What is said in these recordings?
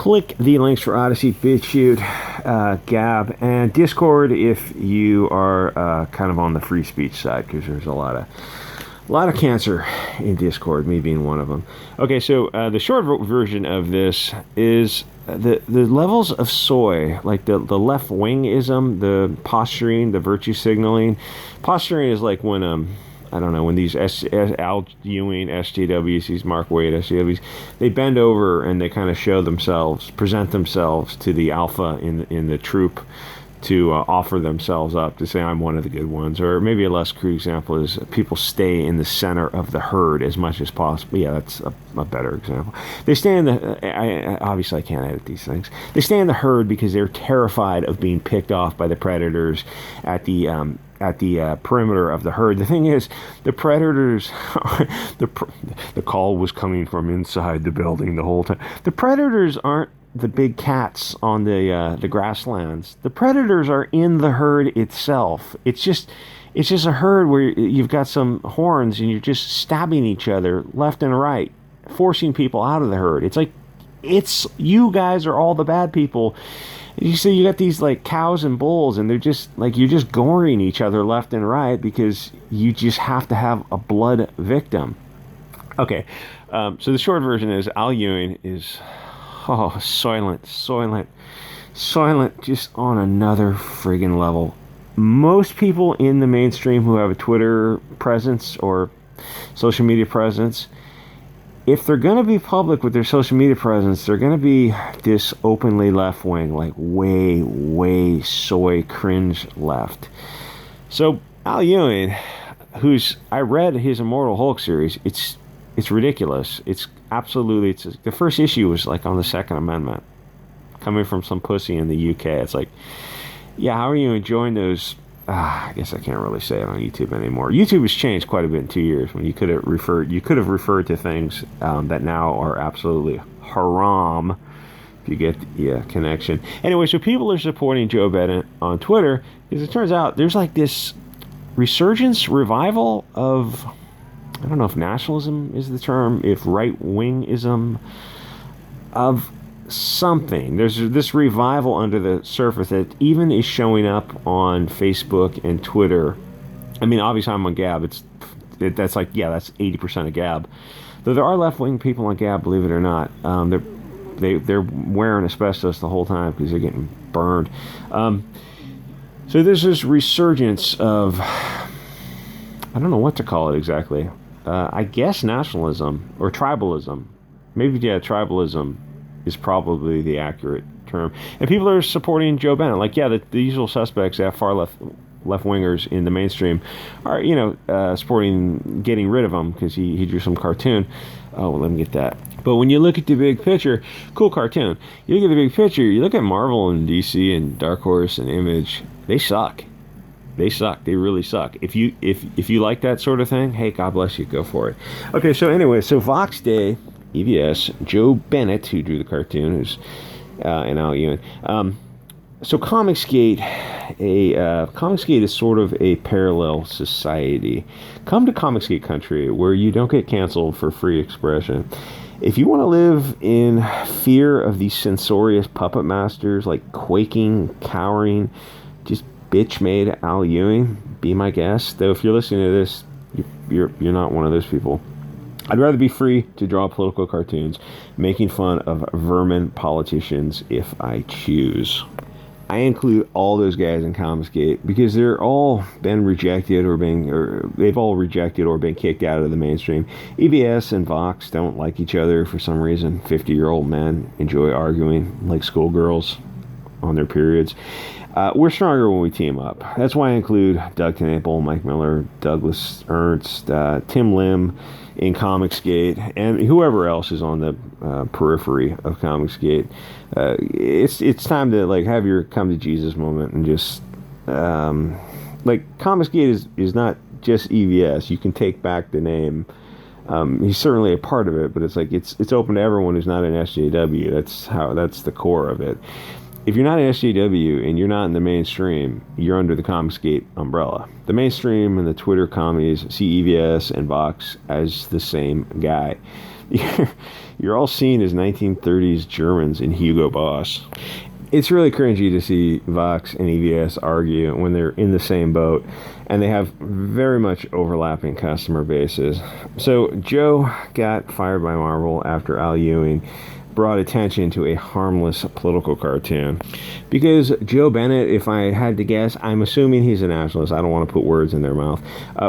click the links for Odysee, Chute, Gab, and Discord if you are kind of on the free speech side, because there's a lot of cancer in Discord, me being one of them. Okay, so the short version of this is the levels of soy, like the left-wingism, the posturing, the virtue signaling. Posturing is like when I don't know, when these Al Ewing SJWs, these Mark Waid SJWs, they bend over and they kind of show themselves, present themselves to the alpha in the troop to offer themselves up, to say, I'm one of the good ones. Or maybe a less crude example is people stay in the center of the herd as much as possible. Yeah, that's a better example. They stay in the, obviously I can't edit these things. They stay in the herd because they're terrified of being picked off by the predators at the perimeter of the herd. The thing is, the predators, the call was coming from inside the building the whole time. The predators aren't the big cats on the grasslands. The predators are in the herd itself. It's just a herd where you've got some horns and you're just stabbing each other left and right, forcing people out of the herd. It's like, you guys are all the bad people. You see, you got these like cows and bulls, and they're just like, you're just goring each other left and right because you just have to have a blood victim. Okay, so the short version is Al Ewing is soylent, just on another friggin' level. Most people in the mainstream who have a Twitter presence or social media presence, if they're going to be public with their social media presence, they're going to be this openly left-wing, like way soy cringe left. So Al Ewing, I read his Immortal Hulk series, it's ridiculous. It's absolutely, the first issue was like on the Second Amendment, coming from some pussy in the UK. It's like, yeah, how are you enjoying those? I guess I can't really say it on YouTube anymore. YouTube has changed quite a bit in 2 years. When you could have referred to things that now are absolutely haram. If you get the connection. Anyway, so people are supporting Joe Bennett on Twitter because it turns out there's like this revival of, I don't know if nationalism is the term, if right-wingism, of something. There's this revival under the surface that even is showing up on Facebook and Twitter. I mean, obviously I'm on Gab. That's 80% of Gab. Though there are left-wing people on Gab, believe it or not. They're wearing asbestos the whole time because they're getting burned. So there's this resurgence of, I don't know what to call it exactly. I guess nationalism or tribalism. Maybe, yeah, tribalism is probably the accurate term. And people are supporting Joe Bennett. Like, yeah, the usual suspects, far left-wingers in the mainstream are, supporting getting rid of him because he drew some cartoon. Oh, well, let me get that. But when you look at the big picture, cool cartoon. You look at the big picture, you look at Marvel and DC and Dark Horse and Image, they suck. They suck. They really suck. If you like that sort of thing, hey, God bless you. Go for it. Okay, so anyway, so Vox Day, EVS, Joe Bennett, who drew the cartoon, and Al Ewing. So Comicsgate, Comicsgate is sort of a parallel society. Come to Comicsgate country where you don't get canceled for free expression. If you want to live in fear of these censorious puppet masters, like quaking, cowering, just bitch-made Al Ewing, be my guest. Though if you're listening to this, you're not one of those people. I'd rather be free to draw political cartoons, making fun of vermin politicians if I choose. I include all those guys in Comicsgate because they're all been rejected or they've all rejected or been kicked out of the mainstream. EBS and Vox don't like each other for some reason. 50-year-old men enjoy arguing like schoolgirls on their periods. We're stronger when we team up. That's why I include Doug Knaple, Mike Miller, Douglas Ernst, Tim Lim in Comicsgate, and whoever else is on the periphery of Comicsgate. It's time to like have your come to Jesus moment and just Comicsgate is not just EVS. You can take back the name. He's certainly a part of it, but it's like it's open to everyone who's not an SJW. That's the core of it. If you're not an SJW and you're not in the mainstream, you're under the Comicsgate umbrella. The mainstream and the Twitter commies see EVS and Vox as the same guy. You're all seen as 1930s Germans in Hugo Boss. It's really cringy to see Vox and EVS argue when they're in the same boat, and they have very much overlapping customer bases. So Joe got fired by Marvel after Al Ewing brought attention to a harmless political cartoon. Because Joe Bennett, if I had to guess, I'm assuming he's a nationalist. I don't want to put words in their mouth,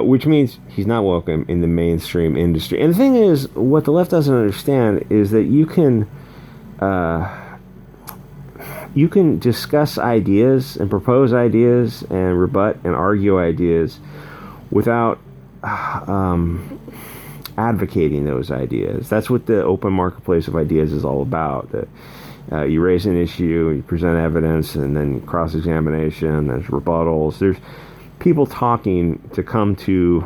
which means he's not welcome in the mainstream industry. And the thing is, what the left doesn't understand is that you can discuss ideas and propose ideas and rebut and argue ideas without advocating those ideas. That's what the open marketplace of ideas is all about. That you raise an issue, you present evidence, and then cross-examination, there's rebuttals. There's people talking to come to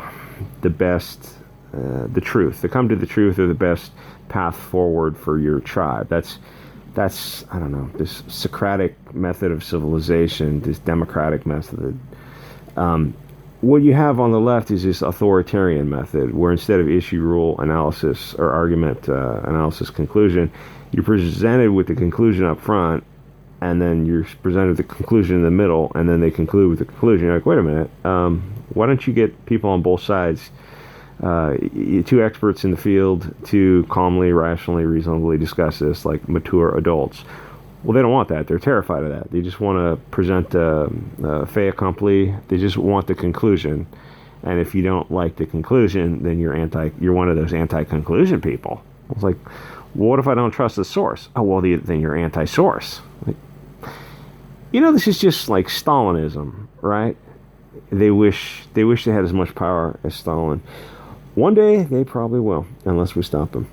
the best, the truth, to come to the truth or the best path forward for your tribe. That's I don't know, this Socratic method of civilization, this democratic method. What you have on the left is this authoritarian method, where instead of issue, rule, analysis, or argument, analysis, conclusion, you're presented with the conclusion up front, and then you're presented with the conclusion in the middle, and then they conclude with the conclusion. You're like, wait a minute, why don't you get people on both sides, two experts in the field, to calmly, rationally, reasonably discuss this like mature adults? Well, they don't want that. They're terrified of that. They just want to present a fait accompli. They just want the conclusion. And if you don't like the conclusion, then you're one of those anti-conclusion people. It's like, well, what if I don't trust the source? Oh, well, then you're anti-source. Like, this is just like Stalinism, right? They wish they had as much power as Stalin. One day, they probably will, unless we stop them.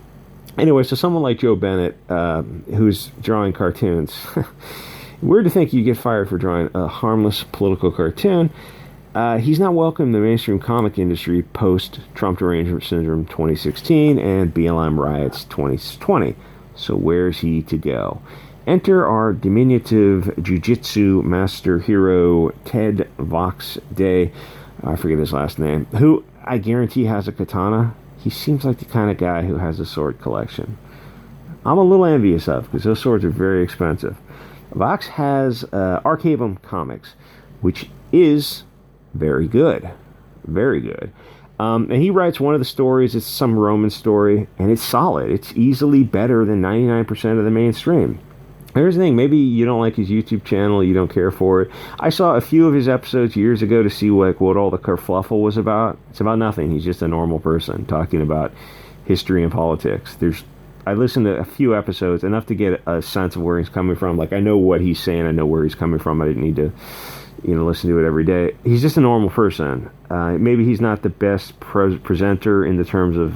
Anyway, so someone like Joe Bennett, who's drawing cartoons, weird to think you get fired for drawing a harmless political cartoon. He's not welcome in the mainstream comic industry post-Trump derangement syndrome 2016 and BLM riots 2020. So where's he to go? Enter our diminutive jiu-jitsu master hero, Ted Vox Day. I forget his last name. Who I guarantee has a katana. He seems like the kind of guy who has a sword collection. I'm a little envious of, because those swords are very expensive. Vox has Arkhaven Comics, which is very good. Very good. And he writes one of the stories. It's some Roman story, and it's solid. It's easily better than 99% of the mainstream. Here's the thing, maybe you don't like his YouTube channel, you don't care for it. I saw a few of his episodes years ago to see what all the kerfluffle was about. It's about nothing. He's just a normal person talking about history and politics. I listened to a few episodes, enough to get a sense of where he's coming from. Like, I know what he's saying, I know where he's coming from. I didn't need to listen to it every day. He's just a normal person. Maybe he's not the best presenter in the terms of...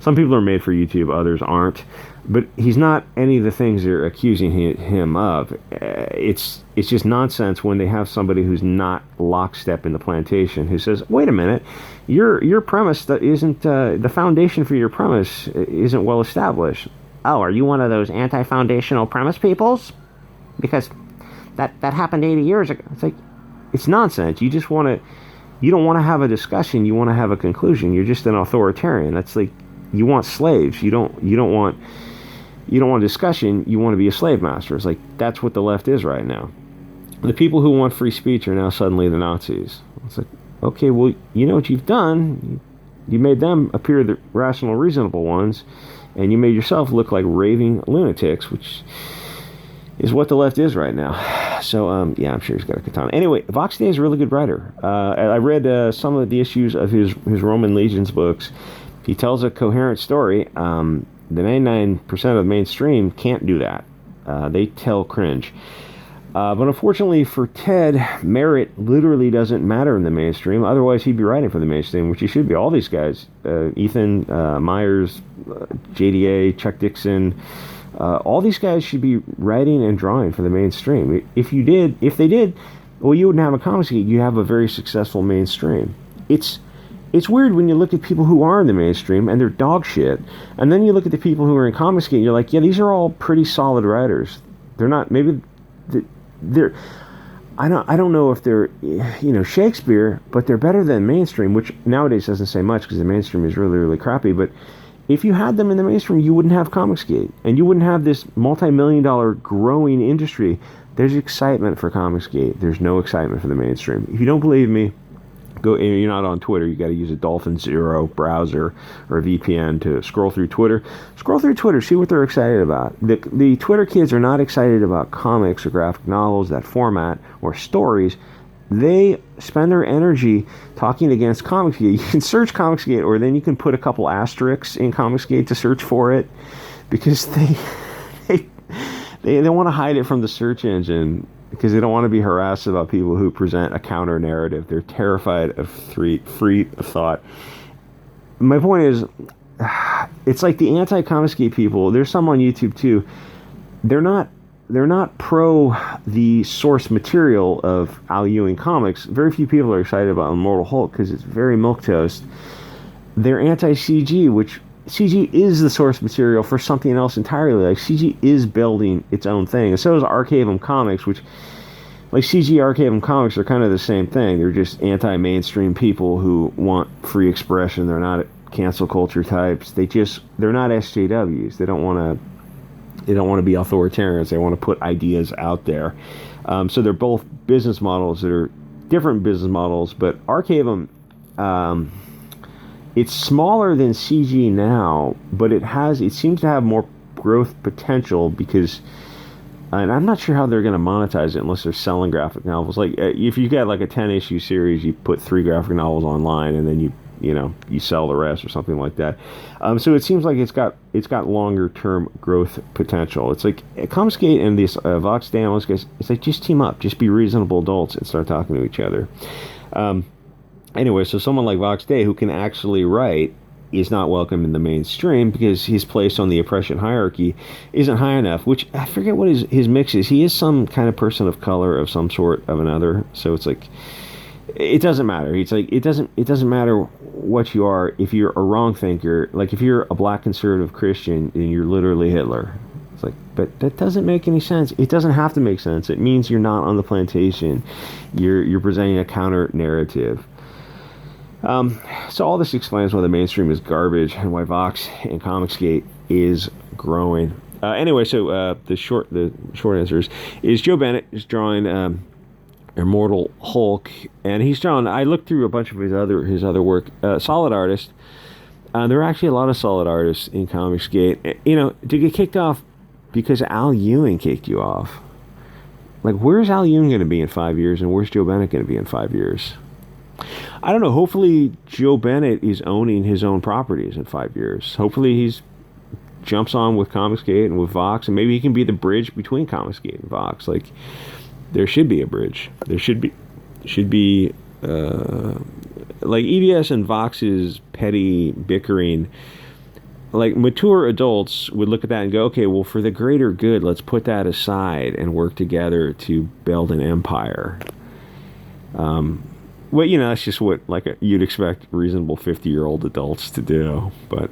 some people are made for YouTube, others aren't. But he's not any of the things they're accusing him of. It's just nonsense when they have somebody who's not lockstep in the plantation who says, wait a minute, your premise that isn't the foundation for your premise isn't well established. Oh, are you one of those anti-foundational premise peoples? Because that happened 80 years ago. It's like, it's nonsense. You don't want to have a discussion. You want to have a conclusion. You're just an authoritarian. That's like, you want slaves. You don't want discussion. You want to be a slave master. It's like, that's what the left is right now. The people who want free speech are now suddenly the Nazis. It's like, okay, well, you know what you've done? You made them appear the rational, reasonable ones, and you made yourself look like raving lunatics, which is what the left is right now. So, yeah, I'm sure he's got a katana. Anyway, Vox Day is a really good writer. I read some of the issues of his Roman Legions books. He tells a coherent story. The 99% of the mainstream can't do that. They tell cringe. But unfortunately for Ted, merit literally doesn't matter in the mainstream. Otherwise, he'd be writing for the mainstream, which he should be. All these guys, Ethan, Myers, JDA, Chuck Dixon, all these guys should be writing and drawing for the mainstream. If they did, well, you wouldn't have a Comicsgate. You have a very successful mainstream. It's weird when you look at people who are in the mainstream and they're dog shit, and then you look at the people who are in Comicsgate and you're like, yeah, these are all pretty solid writers. They're not, maybe they're, I don't know if they're, Shakespeare, but they're better than mainstream, which nowadays doesn't say much because the mainstream is really, really crappy. But if you had them in the mainstream, you wouldn't have Comicsgate, and you wouldn't have this multi-million-dollar growing industry. There's excitement for Comicsgate. There's no excitement for the mainstream. If you don't believe me, go. You're not on Twitter. You got to use a Dolphin Zero browser or a VPN to scroll through Twitter. Scroll through Twitter. See what they're excited about. The Twitter kids are not excited about comics or graphic novels, that format, or stories. They spend their energy talking against Comicsgate. You can search Comicsgate, or then you can put a couple asterisks in Comicsgate to search for it, because they want to hide it from the search engine, because they don't want to be harassed about people who present a counter narrative. They're terrified of free of thought. My point is, it's like the anti-Comicsgate people. There's some on YouTube too. They're not pro the source material of Al Ewing comics. Very few people are excited about Immortal Hulk because it's very milquetoast. They're anti-CG, which CG is the source material for something else entirely. Like, CG is building its own thing. And so is Arkhaven Comics, which, like, CG Arkhaven Comics are kind of the same thing. They're just anti-mainstream people who want free expression. They're not cancel culture types. They're not SJWs. They don't want to be authoritarians. They want to put ideas out there. So they're both business models that are different business models. But Arkhaven, it's smaller than CG now, but it seems to have more growth potential because, and I'm not sure how they're going to monetize it unless they're selling graphic novels. Like, if you get like a 10-issue series, you put 3 graphic novels online, and then you sell the rest or something like that. So it seems like it's got longer term growth potential. It's like Comicsgate and these Vox Day analysts guys. It's like, just team up, just be reasonable adults and start talking to each other. Anyway, so someone like Vox Day who can actually write is not welcome in the mainstream because his place on the oppression hierarchy isn't high enough, which I forget what his mix is. He is some kind of person of color of some sort of another. So it's like, it doesn't matter. It's like, it doesn't matter what you are. If you're a wrong thinker, like if you're a black conservative Christian, then you're literally Hitler. It's like, but that doesn't make any sense. It doesn't have to make sense. It means you're not on the plantation. You're presenting a counter narrative. So all this explains why the mainstream is garbage and why Vox and Comicsgate is growing. Anyway, so the short answer is Joe Bennett is drawing Immortal Hulk, and he's drawn. I looked through a bunch of his other work. Solid artist. There are actually a lot of solid artists in Comicsgate. To get kicked off because Al Ewing kicked you off. Like, where's Al Ewing going to be in 5 years, and where's Joe Bennett going to be in 5 years? I don't know. Hopefully, Joe Bennett is owning his own properties in 5 years. Hopefully, he jumps on with Comicsgate and with Vox, and maybe he can be the bridge between Comicsgate and Vox. Like, there should be a bridge. There should be like EBS and Vox's petty bickering. Like, mature adults would look at that and go, okay, well, for the greater good, let's put that aside and work together to build an empire. Well, that's just what you'd expect reasonable 50-year-old adults to do. But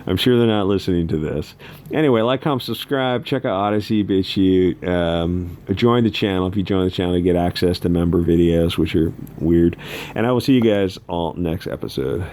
I'm sure they're not listening to this. Anyway, like, comment, subscribe. Check out Odysee, BitChute. Join the channel. If you join the channel, you get access to member videos, which are weird. And I will see you guys all next episode.